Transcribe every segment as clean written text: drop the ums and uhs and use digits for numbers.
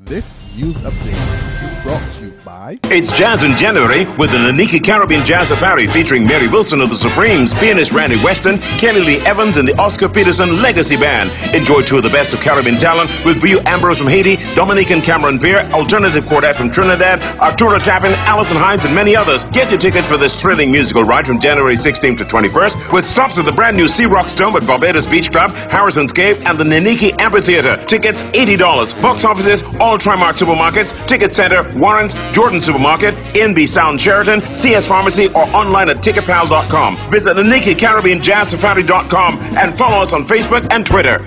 This news update is brought to you by... It's Jazz in January with the Naniki Caribbean Jazz Safari featuring Mary Wilson of the Supremes, pianist Randy Weston, Kelly Lee Evans, and the Oscar Peterson Legacy Band. Enjoy two of the best of Caribbean talent with Brio Ambrose from Haiti, Dominican Cameron Beer, Alternative Quartet from Trinidad, Arturo Tappan, Allison Hines, and many others. Get your tickets for this thrilling musical ride from January 16th to 21st with stops at the brand new Sea Rock Stone at Barbados Beach Club, Harrison's Cave, and the Naniki Amphitheater. Tickets $80. Box offices, all Trimark supermarkets, Ticket Center, Warren's, Jordan Supermarket, NB Sound Sheraton, CS Pharmacy, or online at ticketpal.com. Visit the Naniki Caribbean Jazz Safari.com and follow us on Facebook and Twitter.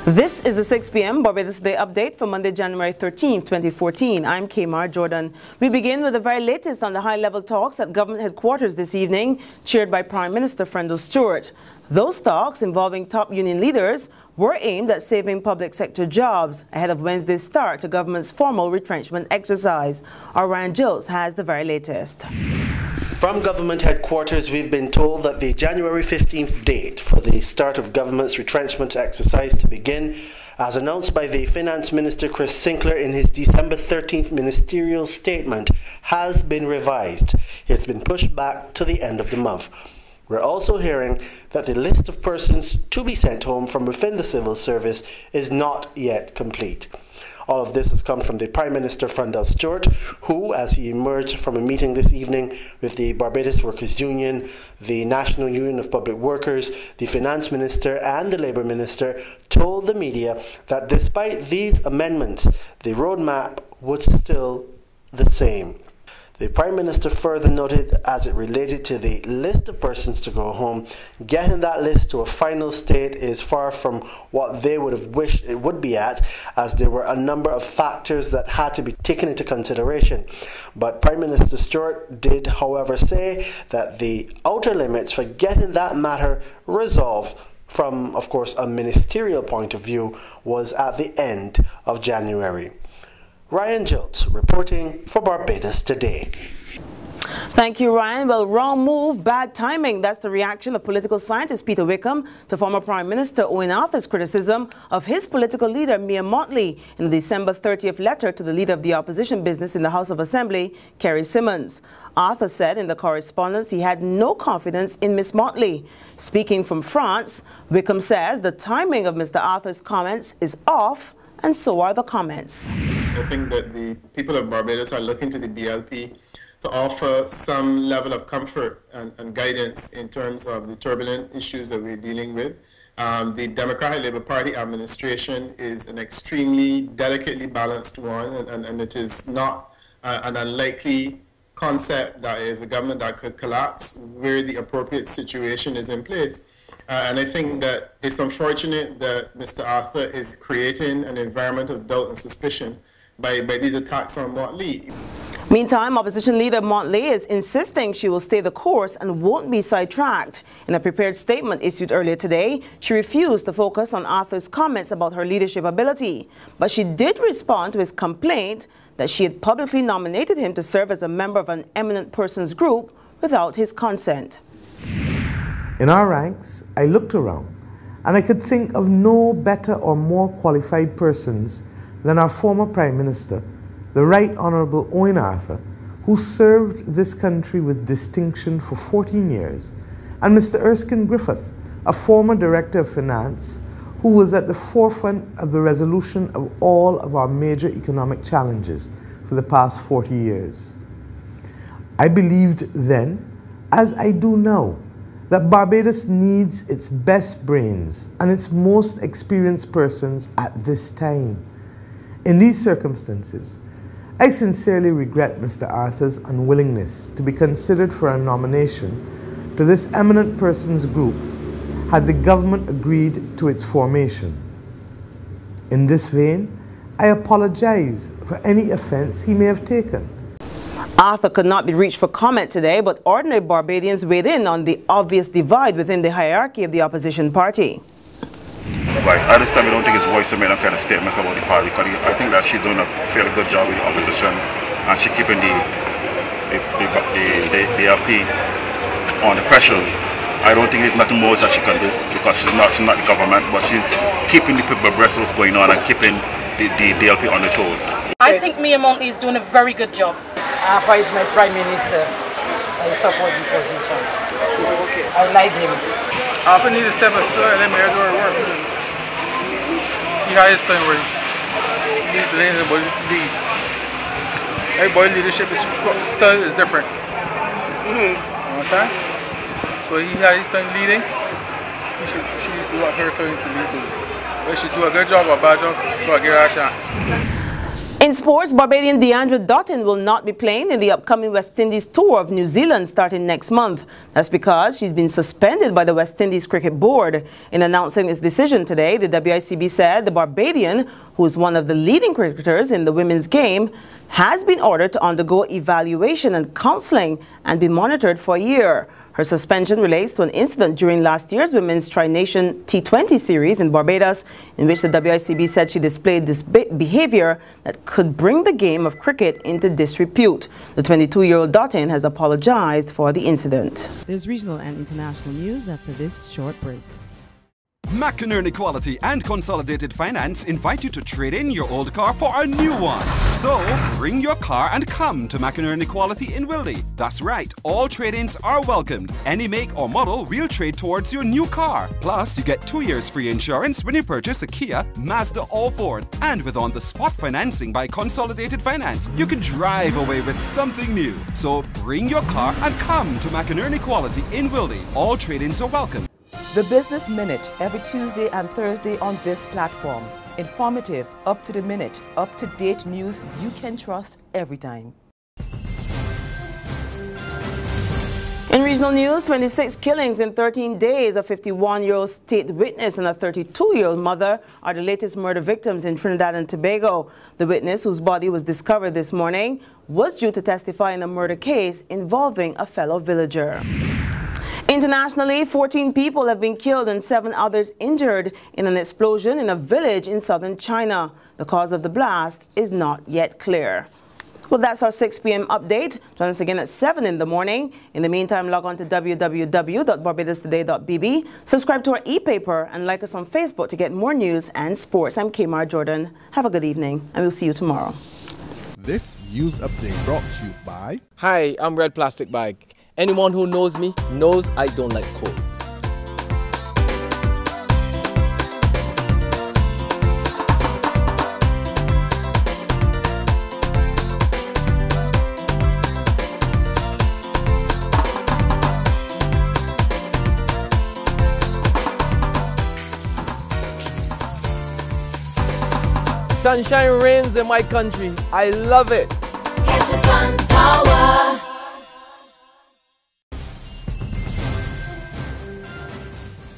This is the 6 p.m. Barbados Day update for Monday, January 13, 2014. I'm KAYMAR Jordan. We begin with the very latest on the high-level talks at government headquarters this evening, chaired by Prime Minister Frendel Stewart. Those talks, involving top union leaders, were aimed at saving public sector jobs ahead of Wednesday's start to government's formal retrenchment exercise. Ryan Gills has the very latest. From government headquarters, we've been told that the January 15th date for the start of government's retrenchment exercise to begin, as announced by the Finance Minister Chris Sinclair in his December 13th ministerial statement, has been revised. It's been pushed back to the end of the month. We're also hearing that the list of persons to be sent home from within the civil service is not yet complete. All of this has come from the Prime Minister Frendel Stewart, who, as he emerged from a meeting this evening with the Barbados Workers' Union, the National Union of Public Workers, the Finance Minister and the Labour Minister, told the media that despite these amendments, the roadmap was still the same. The Prime Minister further noted, as it related to the list of persons to go home, getting that list to a final state is far from what they would have wished it would be at, as there were a number of factors that had to be taken into consideration. But Prime Minister Stewart did, however, say that the outer limits for getting that matter resolved from, of course, a ministerial point of view was at the end of January. Ryan Gills reporting for Barbados Today. Thank you, Ryan. Well, wrong move, bad timing. That's the reaction of political scientist Peter Wickham to former Prime Minister Owen Arthur's criticism of his political leader, Mia Motley, in the December 30th letter to the leader of the opposition business in the House of Assembly, Kerry Simmons. Arthur said in the correspondence he had no confidence in Miss Motley. Speaking from France, Wickham says the timing of Mr. Arthur's comments is off, and so are the comments. I think that the people of Barbados are looking to the BLP to offer some level of comfort and guidance in terms of the turbulent issues that we're dealing with. The Democratic Labour Party administration is an extremely delicately balanced one, and it is not an unlikely concept that is a government that could collapse where the appropriate situation is in place. And I think that it's unfortunate that Mr. Arthur is creating an environment of doubt and suspicion by these attacks on Motley. Meantime, opposition leader Motley is insisting she will stay the course and won't be sidetracked. In a prepared statement issued earlier today, she refused to focus on Arthur's comments about her leadership ability. But she did respond to his complaint that she had publicly nominated him to serve as a member of an eminent persons group without his consent. In our ranks, I looked around and I could think of no better or more qualified persons than our former Prime Minister, the Right Honourable Owen Arthur, who served this country with distinction for 14 years, and Mr. Erskine Griffith, a former Director of Finance, who was at the forefront of the resolution of all of our major economic challenges for the past 40 years. I believed then, as I do now, that Barbados needs its best brains and its most experienced persons at this time. In these circumstances, I sincerely regret Mr. Arthur's unwillingness to be considered for a nomination to this eminent persons group had the government agreed to its formation. In this vein, I apologize for any offense he may have taken. Arthur could not be reached for comment today, but ordinary Barbadians weighed in on the obvious divide within the hierarchy of the opposition party. Right, at this time I don't think it's wise to make that kind of statements about the party, because I think that she's doing a fairly good job with the opposition, and she's keeping the LP on the pressure I don't think there's nothing more that she can do because she's not the government, but she's keeping the people abreast of what's going on and keeping the DLP on the toes. I think Mia Montley is doing a very good job. Arthur is my Prime Minister. I support the position. I like him. Arthur needs to step aside and let Mayor do her work. He has his thing where he needs to lead. Everybody's leadership is different. You know what I'm saying? So he had his thing leading. She do what her turn to lead. Whether she do a good job or a bad job, so I give her a chance. In sports, Barbadian Deandra Dottin will not be playing in the upcoming West Indies tour of New Zealand starting next month. That's because she's been suspended by the West Indies Cricket Board. In announcing its decision today, the WICB said the Barbadian, who is one of the leading cricketers in the women's game, has been ordered to undergo evaluation and counselling and be monitored for a year. Her suspension relates to an incident during last year's Women's Tri-Nation T20 series in Barbados, in which the WICB said she displayed this behavior that could bring the game of cricket into disrepute. The 22-year-old Dottin has apologized for the incident. There's regional and international news after this short break. McInerney Quality and Consolidated Finance invite you to trade in your old car for a new one. So, bring your car and come to McInerney Quality in Wildy. That's right, all trade-ins are welcomed. Any make or model will trade towards your new car. Plus, you get 2 years free insurance when you purchase a Kia, Mazda or Ford. And with on-the-spot financing by Consolidated Finance, you can drive away with something new. So, bring your car and come to McInerney Quality in Wildy. All trade-ins are welcome. The Business Minute, every Tuesday and Thursday on this platform. Informative, up-to-the-minute, up-to-date news you can trust every time. In regional news, 26 killings in 13 days. A 51-year-old state witness and a 32-year-old mother are the latest murder victims in Trinidad and Tobago. The witness, whose body was discovered this morning, was due to testify in a murder case involving a fellow villager. Internationally, 14 people have been killed and 7 others injured in an explosion in a village in southern China. The cause of the blast is not yet clear. Well, that's our 6 p.m. update. Join us again at 7 in the morning. In the meantime, log on to www.barbadostoday.bb, subscribe to our e-paper, and like us on Facebook to get more news and sports. I'm KAYMAR Jordan. Have a good evening, and we'll see you tomorrow. This news update brought to you by... Hi, I'm Red Plastic Bag. Anyone who knows me knows I don't like cold. Sunshine reigns in my country. I love it. Yes, your sun power.